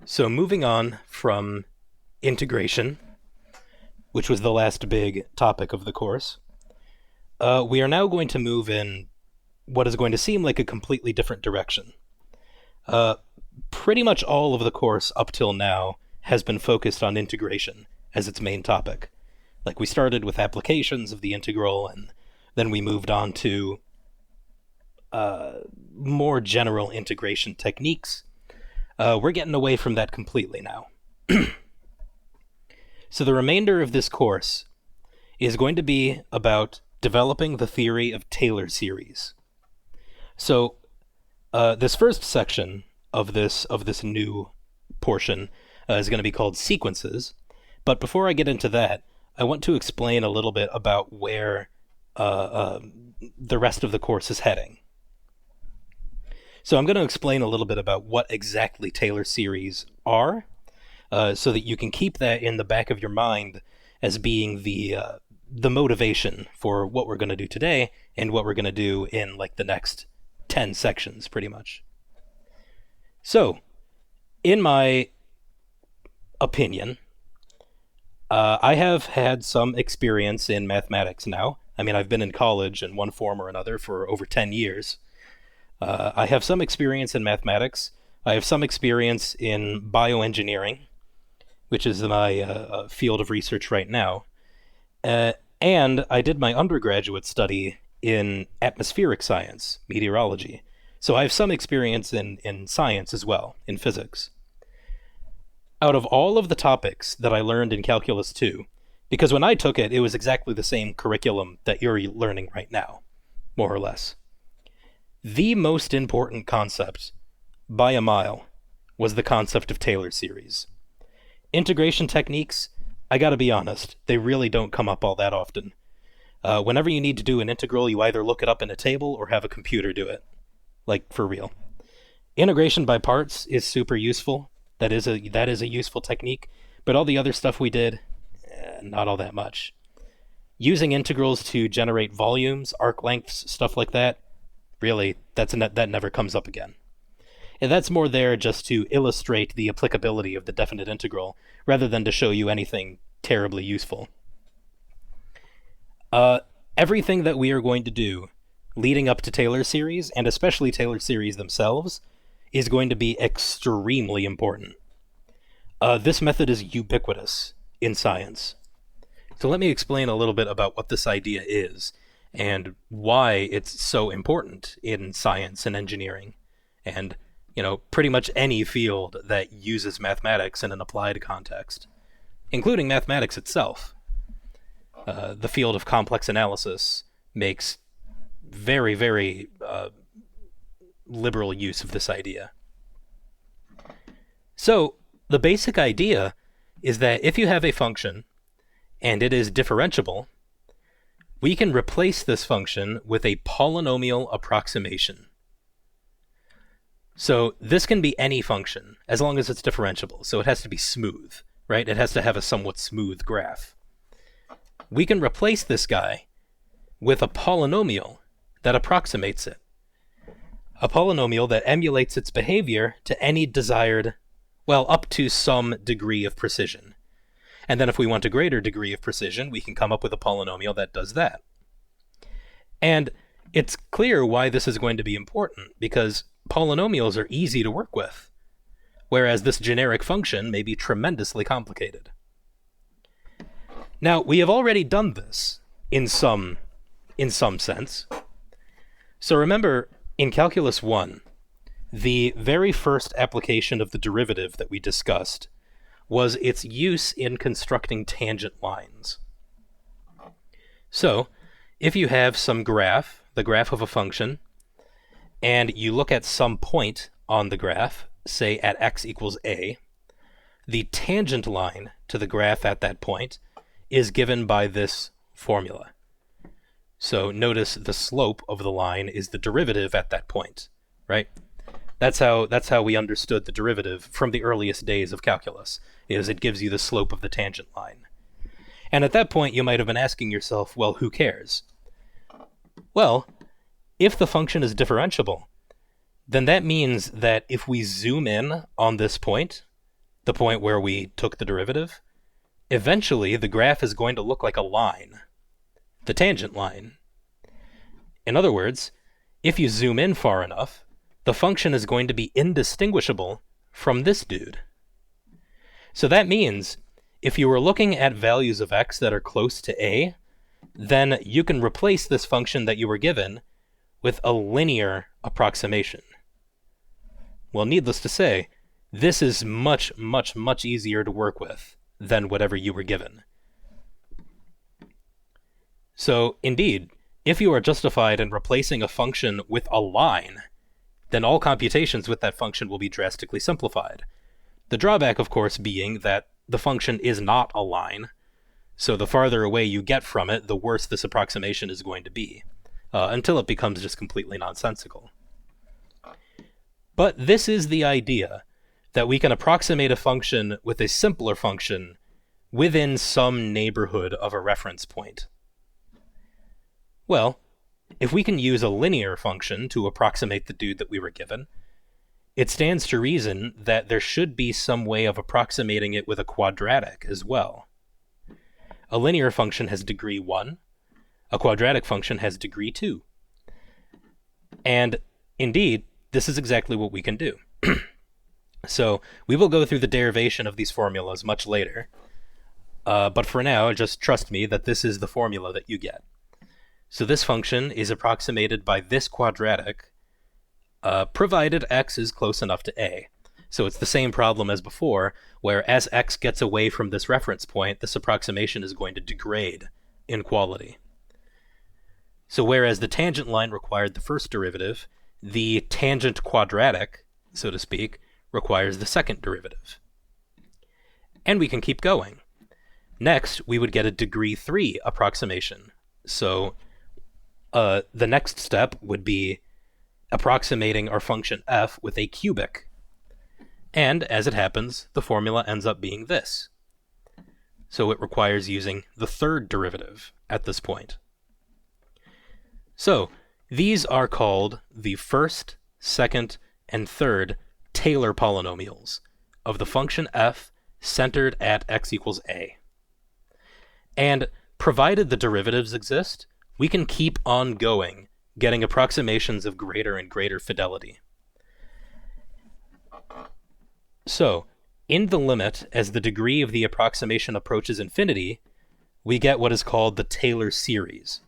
So moving on from integration, which was the last big topic of the course, we are now going to move in what is going to seem like a completely different direction. Uh, Pretty much all of the course up till now has been focused on integration as its main topic. Like we started with applications of the integral, and then we moved on to more general integration techniques. We're getting away from that completely now. So the remainder of this course is going to be about developing the theory of Taylor series. So this first section of this new portion is going to be called sequences. But before I get into that, I want to explain a little bit about where the rest of the course is heading. So I'm going to explain a little bit about what exactly Taylor series are, so that you can keep that in the back of your mind as being the motivation for what we're going to do today and what we're going to do in like the next 10 sections, pretty much. So, in my opinion, I have had some experience in mathematics now. I mean, I've been in college in one form or another for over 10 years. I have some experience in mathematics. I have some experience in bioengineering, which is my field of research right now. And I did my undergraduate study in atmospheric science, meteorology. So I have some experience in science as well, in physics. Out of all of the topics that I learned in Calculus 2, because when I took it, it was exactly the same curriculum that you're learning right now, more or less. The most important concept, by a mile, was the concept of Taylor series. Integration techniques, I gotta be honest, they really don't come up all that often. Whenever you need to do an integral, you either look it up in a table or have a computer do it. Like, for real. Integration by parts is super useful. That is a useful technique. But all the other stuff we did, not all that much. Using integrals to generate volumes, arc lengths, stuff like that, really, that never comes up again. And that's more there just to illustrate the applicability of the definite integral, rather than to show you anything terribly useful. Everything that we are going to do leading up to Taylor series, and especially Taylor series themselves, is going to be extremely important. This method is ubiquitous in science. So let me explain a little bit about what this idea is, and why it's so important in science and engineering, and, pretty much any field that uses mathematics in an applied context, including mathematics itself. The field of complex analysis makes very, very liberal use of this idea. So, the basic idea is that if you have a function and it is differentiable, we can replace this function with a polynomial approximation. So this can be any function, as long as it's differentiable. So it has to be smooth, right? It has to have a somewhat smooth graph. We can replace this guy with a polynomial that approximates it. A polynomial that emulates its behavior to any desired, up to some degree of precision. And then if we want a greater degree of precision, we can come up with a polynomial that does that. And it's clear why this is going to be important, because polynomials are easy to work with, whereas this generic function may be tremendously complicated. Now, we have already done this in some sense. So remember, in Calculus 1, the very first application of the derivative that we discussed was its use in constructing tangent lines. So, if you have some graph, the graph of a function, and you look at some point on the graph, say at x equals a, the tangent line to the graph at that point is given by this formula. So notice the slope of the line is the derivative at that point, right? That's how we understood the derivative from the earliest days of calculus, is it gives you the slope of the tangent line. And at that point, you might have been asking yourself, well, who cares? Well, if the function is differentiable, then that means that if we zoom in on this point, the point where we took the derivative, eventually the graph is going to look like a line, the tangent line. In other words, if you zoom in far enough, the function is going to be indistinguishable from this dude. So that means if you were looking at values of x that are close to a, then you can replace this function that you were given with a linear approximation. Well, needless to say, this is much, much, much easier to work with than whatever you were given. So, indeed, if you are justified in replacing a function with a line, then all computations with that function will be drastically simplified. The drawback, of course, being that the function is not a line, so the farther away you get from it, the worse this approximation is going to be, until it becomes just completely nonsensical. But this is the idea, that we can approximate a function with a simpler function within some neighborhood of a reference point. Well, if we can use a linear function to approximate the dude that we were given, it stands to reason that there should be some way of approximating it with a quadratic as well. A linear function has degree 1, a quadratic function has degree 2. And indeed, this is exactly what we can do. So we will go through the derivation of these formulas much later, but for now, just trust me that this is the formula that you get. So this function is approximated by this quadratic, provided x is close enough to a. So it's the same problem as before, where as x gets away from this reference point, this approximation is going to degrade in quality. So whereas the tangent line required the first derivative, the tangent quadratic, so to speak, requires the second derivative. And we can keep going. Next, we would get a degree 3 approximation. So the next step would be approximating our function f with a cubic. And as it happens, the formula ends up being this. So it requires using the third derivative at this point. So these are called the first, second, and third Taylor polynomials of the function f centered at x equals a. And provided the derivatives exist, we can keep on going, getting approximations of greater and greater fidelity. So, in the limit, as the degree of the approximation approaches infinity, we get what is called the Taylor series.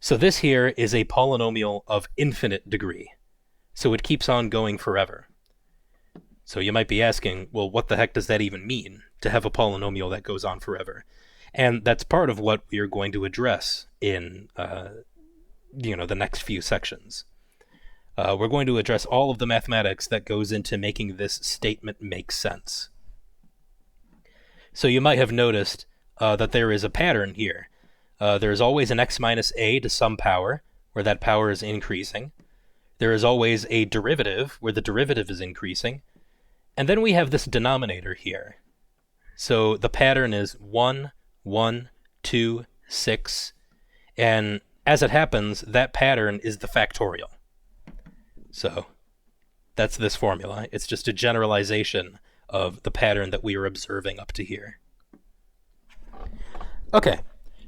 So this here is a polynomial of infinite degree. So it keeps on going forever. So you might be asking, well, what the heck does that even mean, to have a polynomial that goes on forever? And that's part of what we are going to address in the next few sections. We're going to address all of the mathematics that goes into making this statement make sense. So you might have noticed that there is a pattern here. There's always an x minus a to some power, where that power is increasing. There is always a derivative, where the derivative is increasing. And then we have this denominator here. So the pattern is 1, 1, 2, 6, and as it happens, that pattern is the factorial. So that's this formula. It's just a generalization of the pattern that we are observing up to here. Okay,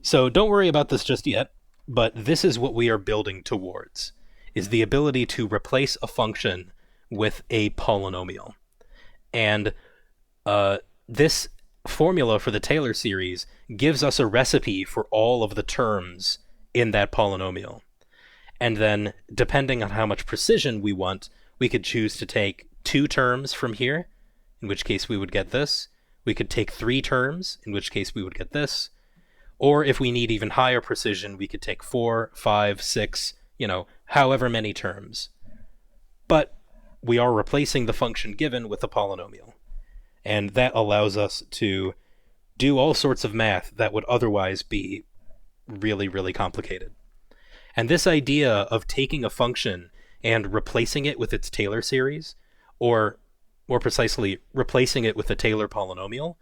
so don't worry about this just yet, but this is what we are building towards, is the ability to replace a function with a polynomial. And this formula for the Taylor series gives us a recipe for all of the terms in that polynomial. And then, depending on how much precision we want, we could choose to take 2 terms from here, in which case we would get this. We could take 3 terms, in which case we would get this. Or if we need even higher precision, we could take 4, 5, 6, however many terms. But we are replacing the function given with a polynomial. And that allows us to do all sorts of math that would otherwise be really, really complicated. And this idea of taking a function and replacing it with its Taylor series, or more precisely, replacing it with a Taylor polynomial,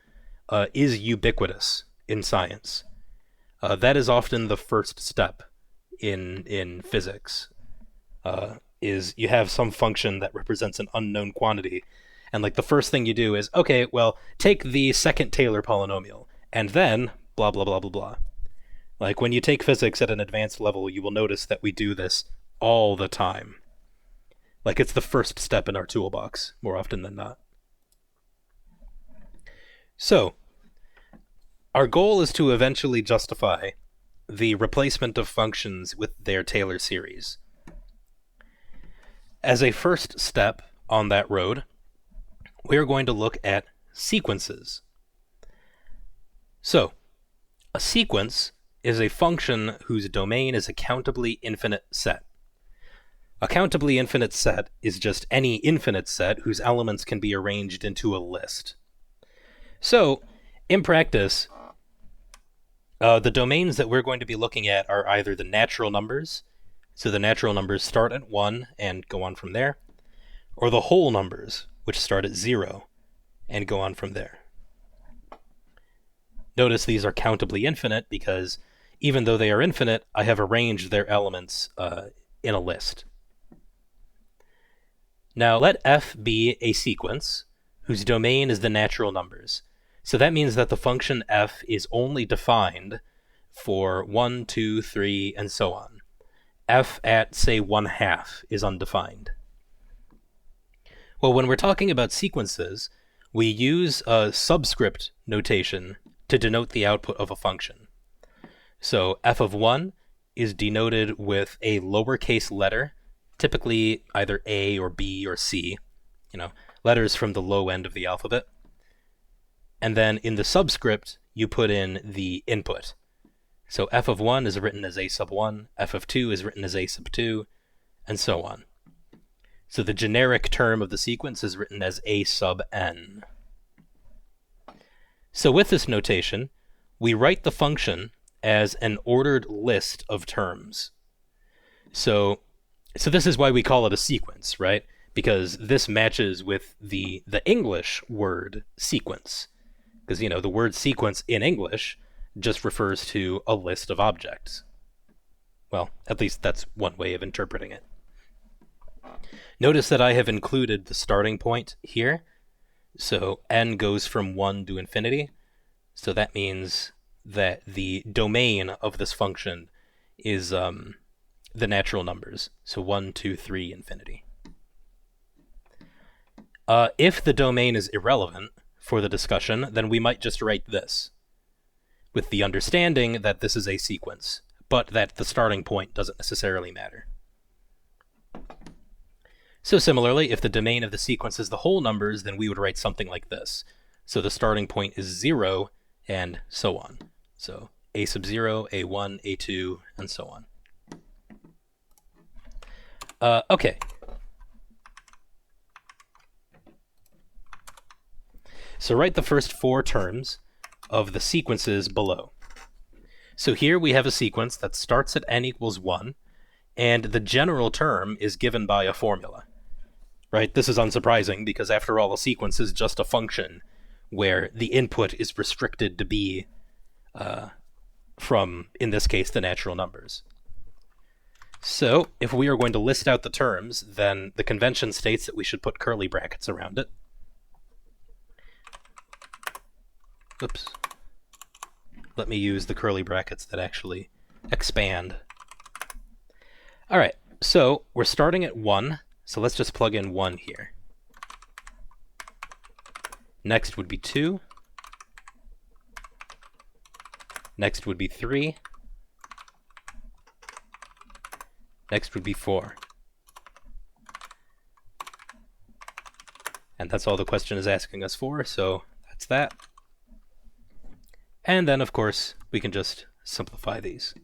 is ubiquitous in science. That is often the first step in physics, is you have some function that represents an unknown quantity, And like the first thing you do is, okay, well, take the second Taylor polynomial, and then blah, blah, blah, blah, blah. Like when you take physics at an advanced level, you will notice that we do this all the time. Like it's the first step in our toolbox, more often than not. So, our goal is to eventually justify the replacement of functions with their Taylor series. As a first step on that road, we are going to look at sequences. So, a sequence is a function whose domain is a countably infinite set. A countably infinite set is just any infinite set whose elements can be arranged into a list. So, in practice, the domains that we're going to be looking at are either the natural numbers, so the natural numbers start at 1 and go on from there, or the whole numbers, which start at 0 and go on from there. Notice these are countably infinite because even though they are infinite, I have arranged their elements in a list. Now let f be a sequence whose domain is the natural numbers. So that means that the function f is only defined for 1, 2, 3, and so on. F at, say, 1/2 is undefined. Well, when we're talking about sequences, we use a subscript notation to denote the output of a function. So f of 1 is denoted with a lowercase letter, typically either A or B or C, letters from the low end of the alphabet. And then in the subscript, you put in the input. So f of 1 is written as a sub 1, f of 2 is written as a sub 2, and so on. So the generic term of the sequence is written as a sub n. So with this notation, we write the function as an ordered list of terms. So this is why we call it a sequence, right? Because this matches with the English word sequence. Because, the word sequence in English just refers to a list of objects. Well, at least that's one way of interpreting it. Notice that I have included the starting point here. So n goes from 1 to infinity. So that means that the domain of this function is the natural numbers. So 1, 2, 3, infinity. If the domain is irrelevant for the discussion, then we might just write this, with the understanding that this is a sequence, but that the starting point doesn't necessarily matter. So similarly, if the domain of the sequence is the whole numbers, then we would write something like this. So the starting point is 0, and so on. So a sub 0, a1, a2, and so on. Okay. So write the first 4 terms of the sequences below. So here we have a sequence that starts at n equals 1, and the general term is given by a formula. Right? This is unsurprising because after all, a sequence is just a function where the input is restricted to be from, in this case, the natural numbers. So if we are going to list out the terms, then the convention states that we should put curly brackets around it. Oops. Let me use the curly brackets that actually expand. All right, so we're starting at 1, so let's just plug in 1 here. Next would be 2. Next would be 3. Next would be 4. And that's all the question is asking us for, so that's that. And then, of course, we can just simplify these.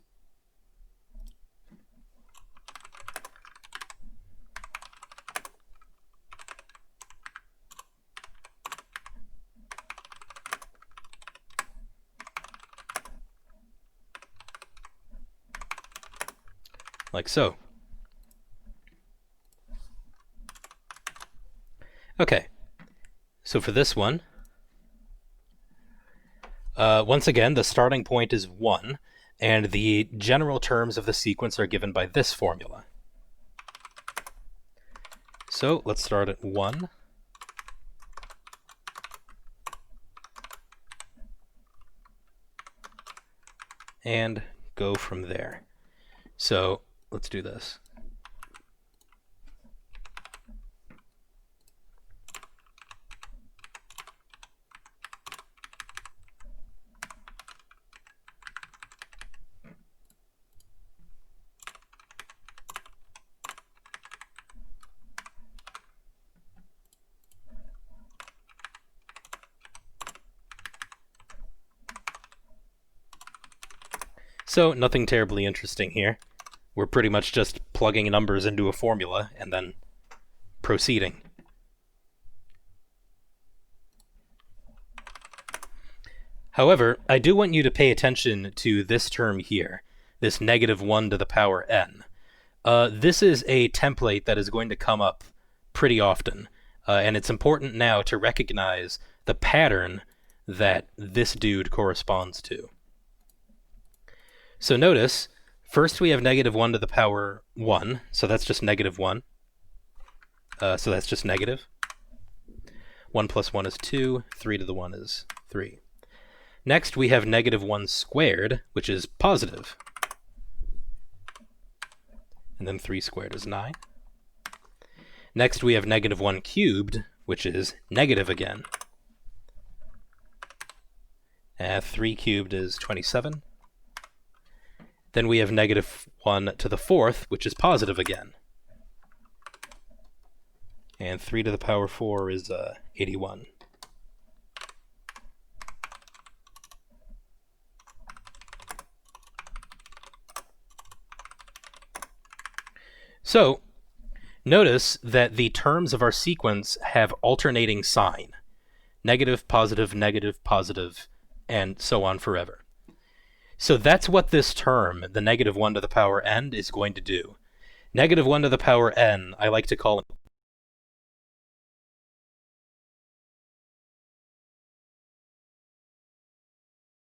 Like so. Okay, so for this one, once again, the starting point is 1, and the general terms of the sequence are given by this formula. So let's start at 1, and go from there. So let's do this. So nothing terribly interesting here. We're pretty much just plugging numbers into a formula and then proceeding. However, I do want you to pay attention to this term here, this negative 1 to the power n. This is a template that is going to come up pretty often, and it's important now to recognize the pattern that this dude corresponds to. So notice, first we have negative 1 to the power 1, so that's just negative 1. So that's just negative. 1 plus 1 is 2, 3 to the 1 is 3. Next we have negative 1 squared, which is positive. And then 3 squared is 9. Next we have negative 1 cubed, which is negative again. 3 cubed is 27. Then we have negative 1 to the 4th, which is positive again. And 3 to the power 4 is 81. So, notice that the terms of our sequence have alternating sign. Negative, positive, and so on forever. So that's what this term, the negative 1 to the power n, is going to do. Negative 1 to the power n, I like to call it